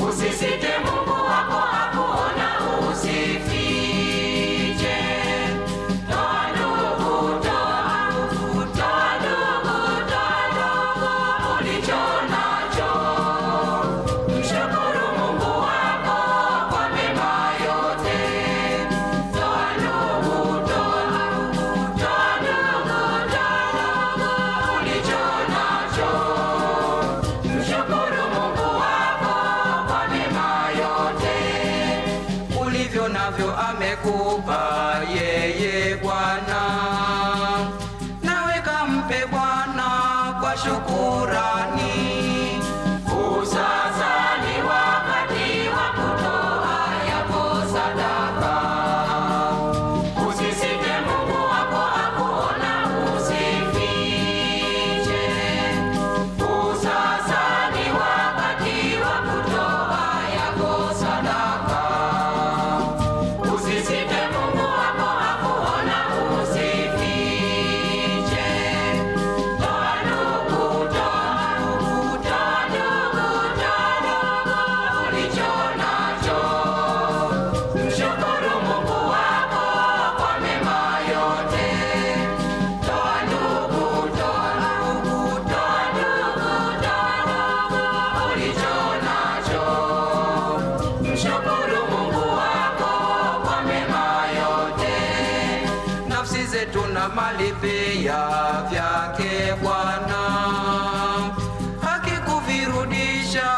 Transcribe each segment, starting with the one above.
Usisite Mungu wako hapo amekupa yeye Bwana, nawe kampe Bwana kwa shukurani. Sasa ni wakati wa kutoa yako sadaka. Usisite Mungu wako akuona, usifiche. Sasa ni wakati wa kutoa yako sadaka. Usisite Mungu wako akuona, usifiche. Toa ndugu, toa ndugu, toa ndugu, toa ndugu ulicho nacho. Mshukuru Mungu wako kwa mema yote. Toa ndugu, toa ndugu, toa ndugu, toa ndugu ulicho nacho. Mshukuru Mungu wako kwa mema yote. Nafsi zetu na mali pia vyake Bwana, hakikuvirudisha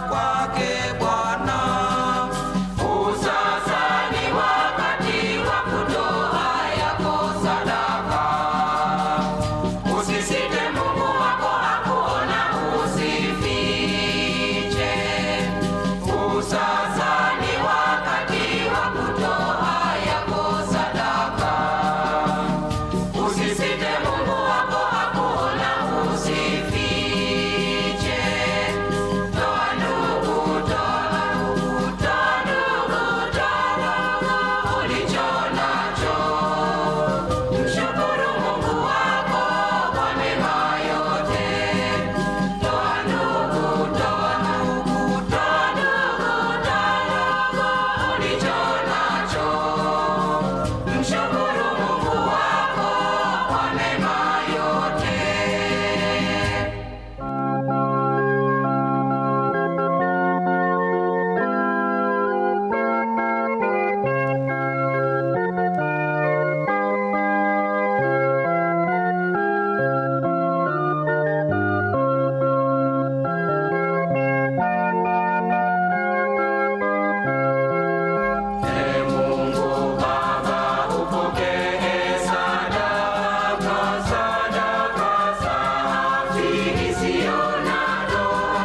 kwake Bwana. Sasa ni wakati wa kutoa yako sadaka. Usisite Mungu wako akuona, usifiche. Sasa ni wakati wa kutoa yako sadaka. Usisite Mungu wako akuona, usifiche. Toa ndugu, toa ndugu, toa ndugu, toa ndugu ulicho nacho. Mshukuru Mungu wako kwa mema yote. Toa ndugu, toa ndugu, toa ndugu, toa ndugu ulicho nacho. Mshukuru Mungu wako kwa mema yote. Mungu Baba, upokee sadaka, sadaka safi isiyo na doa.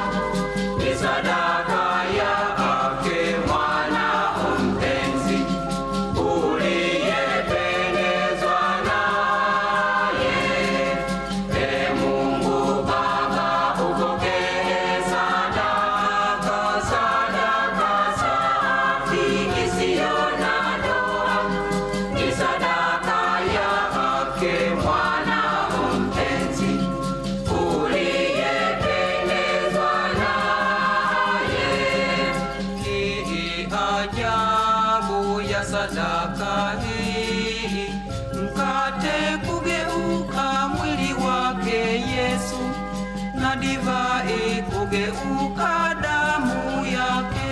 Ni sadaka yake mwanao mpenzi, uliyependezwa naye. Mungu Baba, upokee sadaka, sadaka safi isiyo na doa. Ni sadaka yake mwanao mpenzi, uliyependezwa naye. Hii ajabu ya sadaka hii, mkate kugeuka mwili wake Yesu, na divai kugeuka damu yake.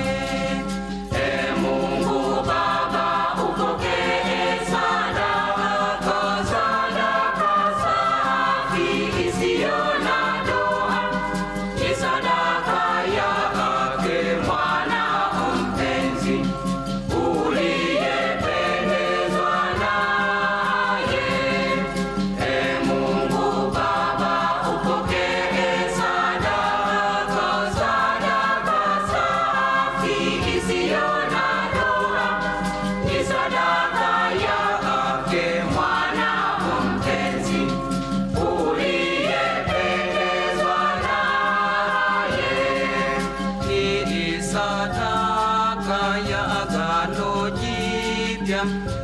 Mungu Baba, upokee sadaka, sadaka safi isiyo na doa. Ni sadaka yake mwanao mpenzi, uliyependezwa naye. Mungu Baba, upokee sadaka, sadaka safi isiyo na doa. Ni sadaka yake mwanao mpenzi, uliyependezwa naye. Hii sadaka ya agano jipya,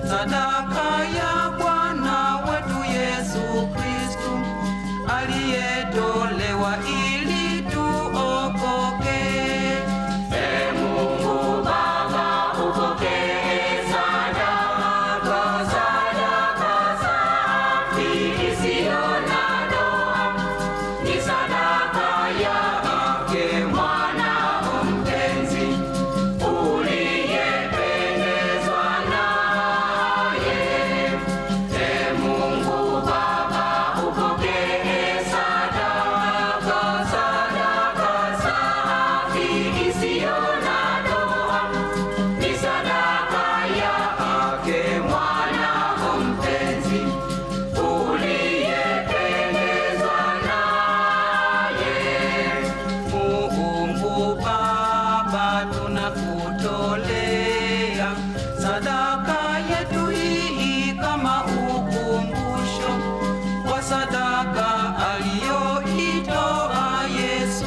sadaka ya Bwana wetu Yesu Kristu, aliyetolewa ili tuokoke. Mungu Baba, upokee sadaka, sadaka safi isiyo na doa. Ni sadaka yake mwanao mpenzi, uliyependezwa naye. tunakutolea sadaka yetu hii kama ukumbusho wa sadaka aliyoitoa Yesu.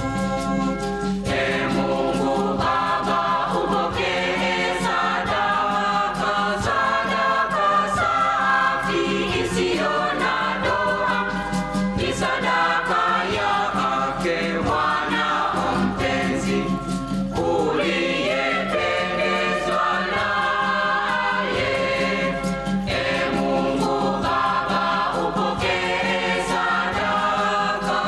Ee Mungu Baba, upokee sadaka safi isiyo na doa, ni sadaka yake Mwanao mpenzi uliyependezwa naye. Ee Mungu Baba, upokee sadaka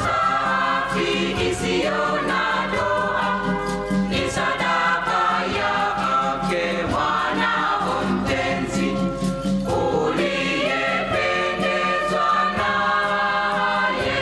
safi isiyo na doa, ni sadaka yake Mwanao mpenzi uliyependezwa naye.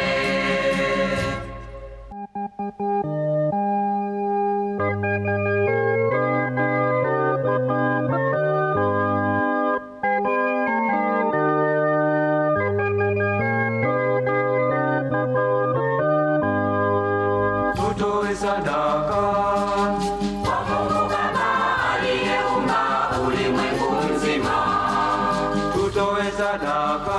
Tutoe sadaka Kwa Mungu Baba aliyeumba ulimwengu mzima. tutoe sadaka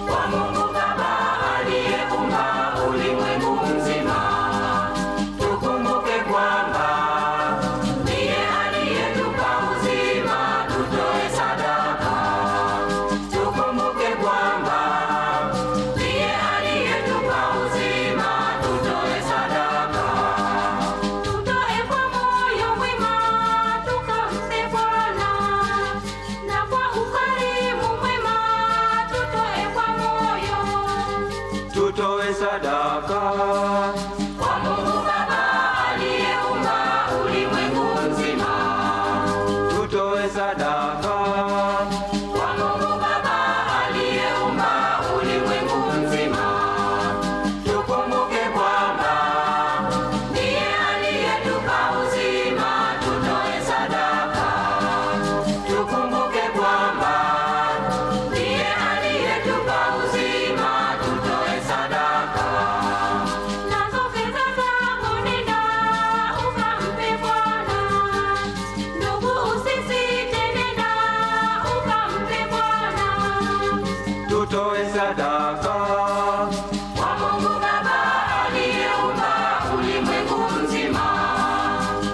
Kwa Mungu Baba aliyeumba ulimwengu mzima. Tukumbuke kwamba ndiye aliyetupa uzima, tutoe sadaka. Tukumbuke kwamba ndiye aliyetupa uzima, tutoe sadaka. Tutoe kwa moyo mwema tukampe Bwana, na kwa ukarimu mwema tutoe kwa moyo. tutoe sadaka Kwa Mungu Baba aliyeumba ulimwengu mzima. tutoe sadaka Kwa Mungu Baba aliyeumba ulimwengu mzima. Tukumbuke kwamba ndiye aliyetupa uzima, tutoe sadaka. Tukumbuke kwamba ndiye aliyetupa uzima, tutoe sadaka. Nazo fedha zako nenda ukampe Bwana, ndugu usisite, nenda ukampe Bwana. tutoe sadaka Kwa Mungu Baba aliyeumba ulimwengu mzima.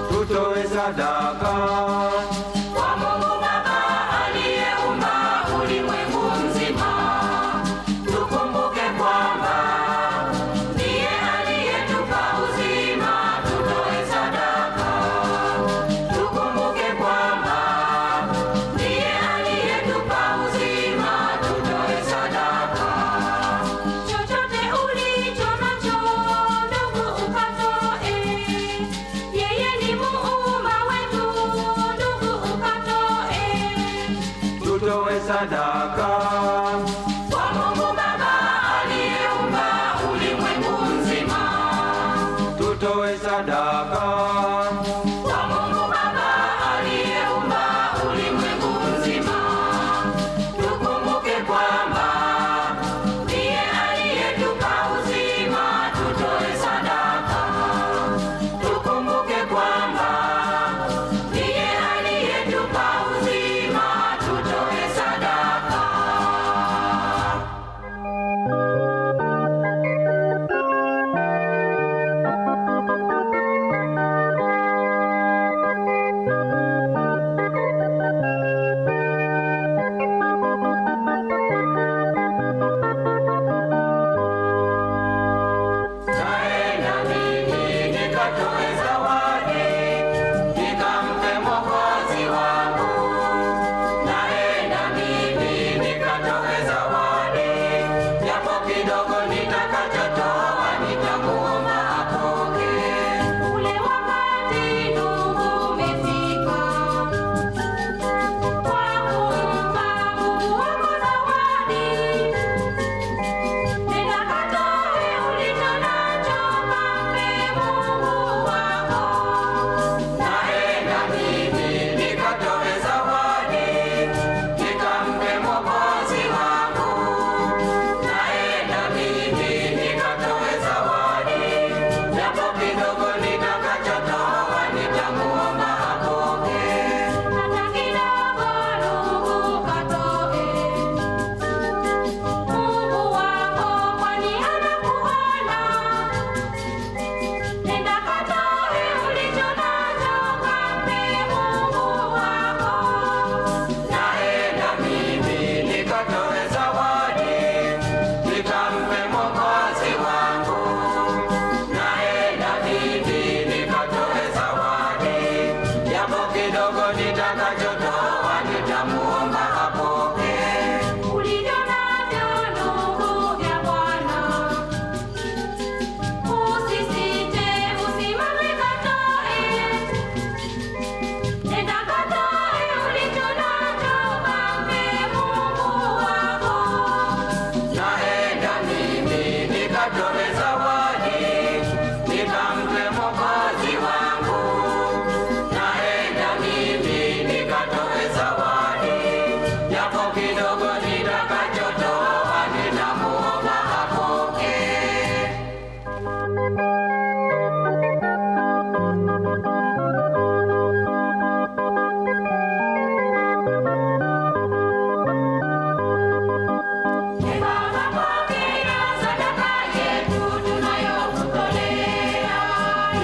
tutoe sadaka Kwa Mungu Baba aliyeumba ulimwengu mzima. Tukumbuke kwamba ndiye aliyetupa uzima, tutoe sadaka. Tukumbuke kwamba ndiye aliyetupa uzima, tutoe sadaka. Chochote ulicho nacho ndugu ukatoe, yeye ni muumba wetu, ndugu ukatoe. tutoe sadaka Kwa Mungu Baba aliyeumba ulimwengu mzima. tutoe sadaka Kwa Mungu Baba aliyeumba ulimwengu mzima. Tukumbuke kwamba ndiye aliyetupa uzima, tutoe sadaka. Tukumbuke kwamba ndiye aliyetupa uzima, tutoe sadaka.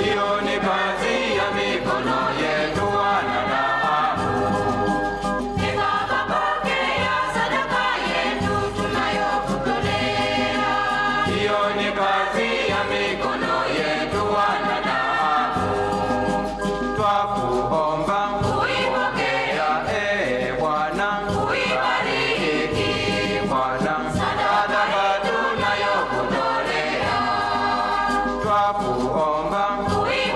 hiyo ni kazi ya mikono yetu wanadamu. Ee Baba, pokea sadaka yetu tunayokutolea. Hiyo ni kazi ya mikono yetu wanadamu. Twakuomba uipokea, Bwana, uibariki Bwana, sadaka tunayokutolea. twakuomba Uipokea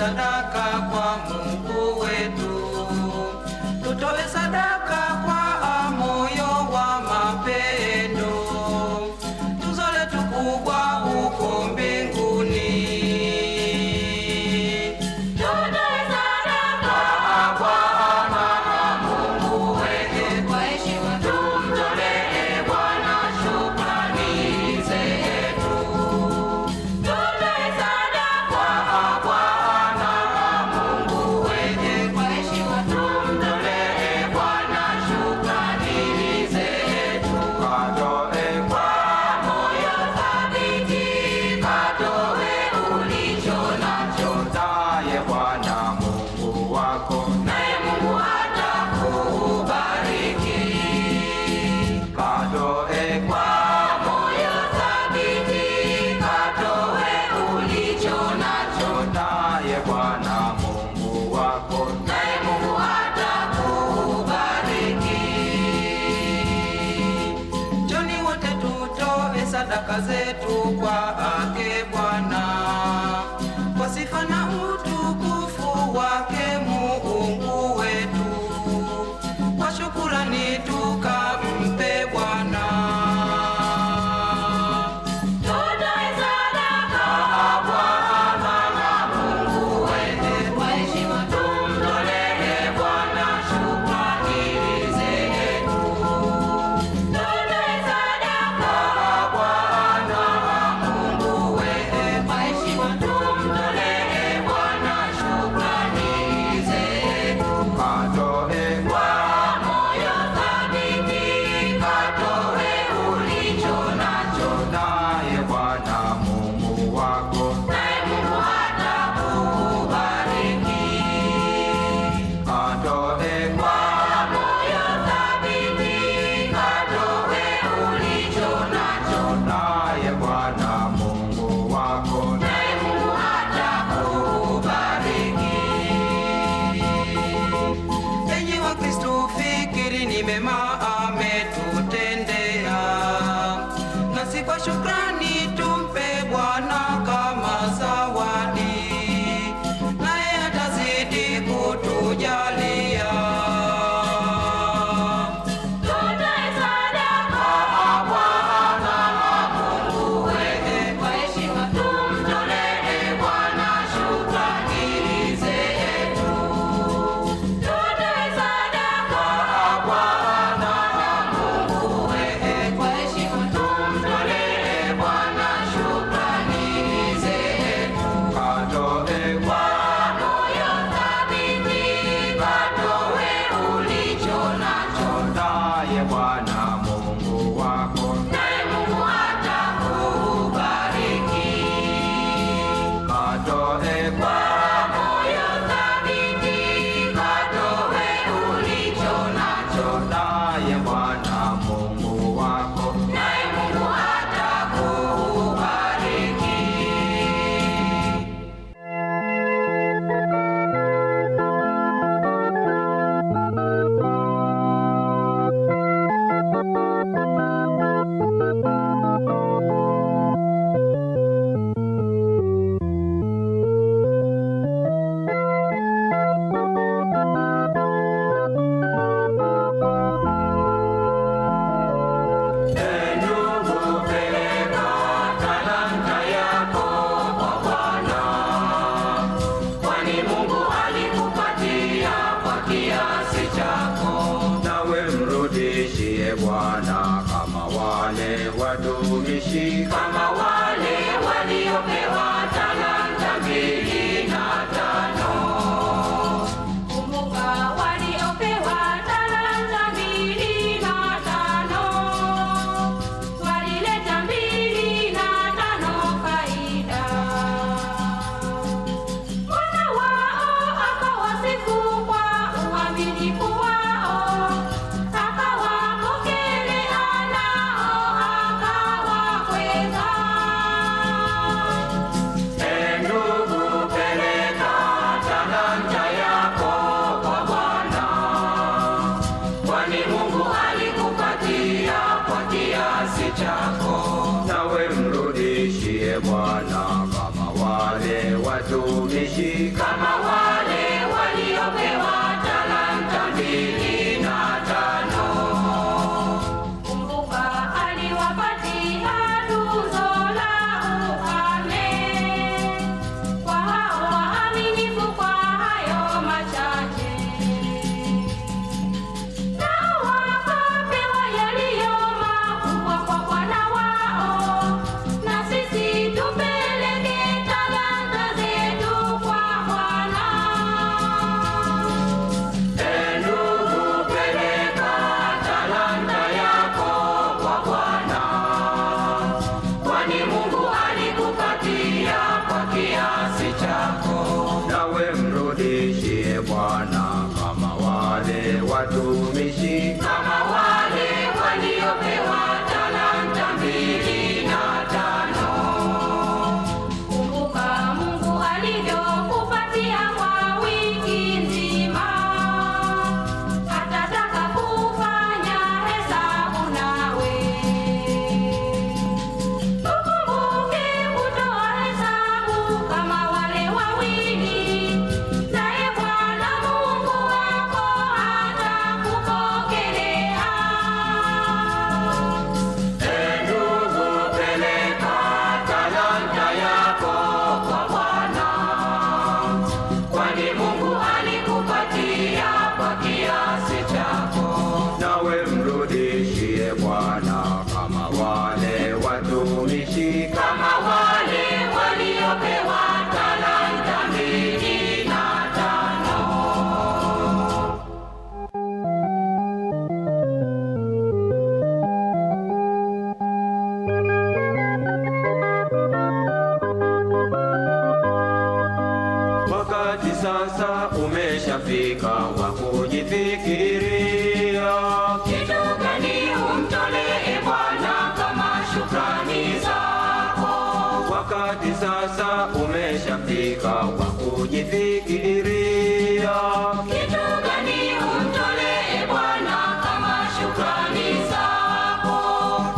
sadaka kwa Mungu wetu. Tutoe sadaka kwa moyo wa mapendo, tuzo letu kubwa huko mbinguni. Tutoe sadaka kwa Mungu wetu, kwa heshima tumtolee Bwana shukrani zetu. Tutoe sadaka kwa Mungu wetu, kwa heshima tumtolee Bwana shukrani zetu. Katoe kwa Moyo thabiti, katoe ulicho nacho, naye Bwana Mungu wako, naye Mungu atakubariki. katoe kwa Moyo thabiti, katoe ulicho nacho, naye Bwana Mungu wako. naye Mungu atakubariki. Njoni wote tutoe sadaka zetu kwake Bwana, kwa sifa na utukufu wake Mungu wetu, kwa shukrani tukampe Bwana. Tutoe sadaka kwa Mungu wetu, kwa heshima tumtolee Bwana shukrani zetu. Tutoe sadaka kwa Mungu wetu, kwa heshima tumtolee Bwana shukrani zetu. Katoe kwa Moyo thabiti, katoe ulicho nacho, naye Bwana Mungu wako, naye Mungu atakubariki. katoe kwa Moyo thabiti, katoe ulicho nacho, naye Bwana Mungu wako. naye Mungu atakubariki. Enyi Wakristo, fikirini mema ametutendea, nasi kwa shukrani tumpe Bwana kama zawadi, naye atazidi kutujalia. Tutoe sadaka kwa Mungu wetu, kwa heshima tumtolee Bwana shukrani zetu. Tutoe sadaka kwa Mungu wetu, kwa heshima tumtolee Bwana shukrani zetu. Katoe kwa Moyo thabiti, katoe ulicho nacho, naye Bwana Mungu wako, naye Mungu atakubariki. katoe kwa Moyo thabiti, katoe ulicho nacho, naye Bwana Mungu wako. naye Mungu atakubariki. Ndugu, peleka talanta yako kwa Bwana, Kwani Mungu alikupatia kwa kiasi chako. nawe mrudishie Bwana kama wale watumishi, Kama wale waliopewa talanta 2 na 5. Kumbuka waliopewa talanta 2 na 5 walileta 2 na 5 faida. Bwana wao akawasifu kwa uaminifu wao, akawapokelea nao akawakweza. ndugu, peleka talanta yako kwa Bwana, Kwani Mungu alikupatia kwa kiasi chako. nawe mrudishie Bwana kama wale watumishi, kama wale waliopewa talanta 2 na 5. Kumbuka aliwapatia tuzo la ufalme kwa hao waaminifu kwa hayo machache, nao wakapewa yaliyo makubwa kwa Bwana wao. Na sisi tupeleke talanta zetu kwa Bwana. Ndugu, peleka talanta yako kwa Bwana, kwani Mungu alikupatia kwa kiasi chako. nawe mrudishie Bwana kama wale watumishi, Kama wale waliopewa talanta 2 na 5. Kumbuka Mungu alivyokupatia kwa wiki nzima, atataka kufanya hesabu nawe. Ukumbuke kutoa hesabu kama wale wawili, naye Bwana Mungu wako atakupokelea. Ndugu, peleka talanta yako kwa Bwana, kwani Mungu alikupatia kwa kiasi chako. nawe mrudishie Bwana kama wale watumishi, Kama wale waliopewa talanta 2 na 5. wakati sasa umeshafika wa kujifikiria. Kitu gani umtolee Bwana kama shukrani zako? Wakati sasa umeshafika wa kujifikiria. Kitu gani umtolee Bwana kama shukrani zako?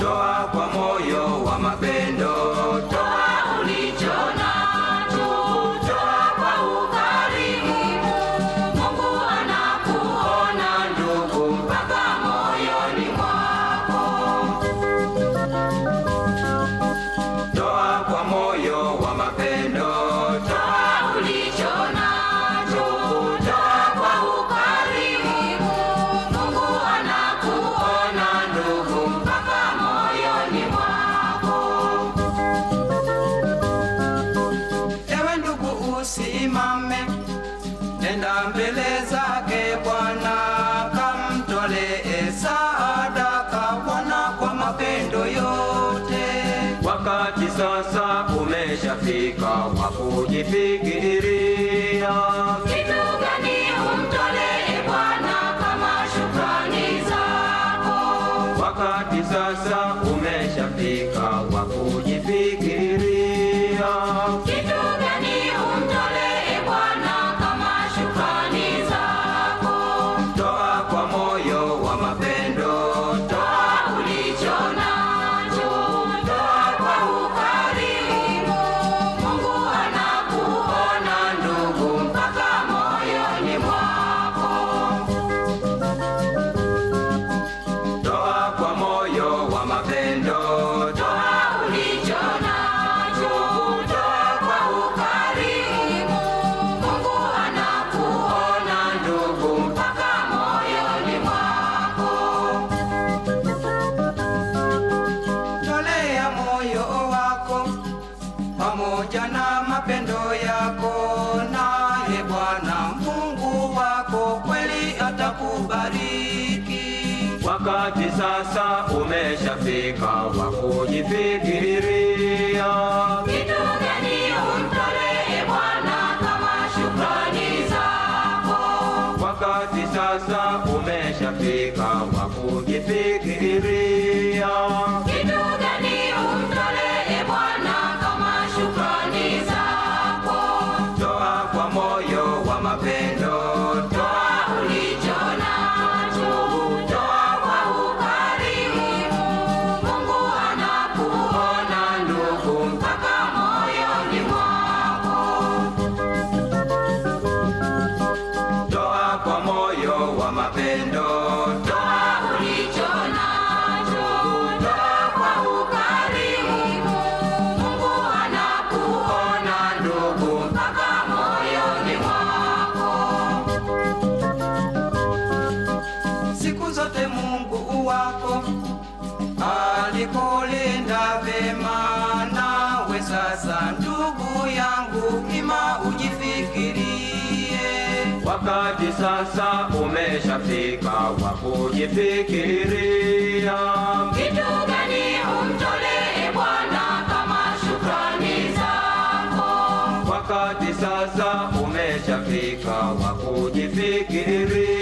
Toa kwa moyo wa mapendo, Toa ulicho nacho, toa kwa ukarimu. Mungu anakuona ndugu, mpaka moyoni mwako. toa kwa moyo wa mapendo, Toa ulicho nacho, toa kwa ukarimu. Mungu anakuona ndugu, mpaka moyoni mwako. Ewe ndugu, usimame, nenda mbele zake Bwana, kamtolee sadaka Bwana kwa mapendo yote. wakati sasa umeshafika wa kujifikiria. Kitu gani umtolee Bwana kama shukrani zako? Wakati sasa umeshafika wa kujifikiria. Kitu gani umtolee Bwana kama shukrani zako? Toa kwa moyo wa mapendo, Toa ulicho nacho, toa kwa ukarimu. Mungu anakuona ndugu, mpaka moyoni mwako. toa kwa moyo wa mapendo, Toa ulicho nacho, toa kwa ukarimu. Mungu anakuona ndugu, mpaka moyoni mwako. Tolea moyo wako pamoja na mapendo yako, naye Bwana Mungu wako kweli atakubariki. wakati sasa umeshafika wa kujifikiria. Kitu gani umtolee Bwana kama shukrani zako? Wakati sasa umeshafika wa kujifikiria. Kitu gani umtolee Bwana kama shukrani zako? Toa kwa moyo wa mapendo, Toa ulicho nacho, toa kwa ukarimu. Mungu anakuona sasa ndugu yangu, ima ujifikirie. Wakati sasa umeshafika wa kujifikiria. Kitu gani umtolee Bwana kama shukrani zako? Wakati sasa umeshafika wa kujifikiria.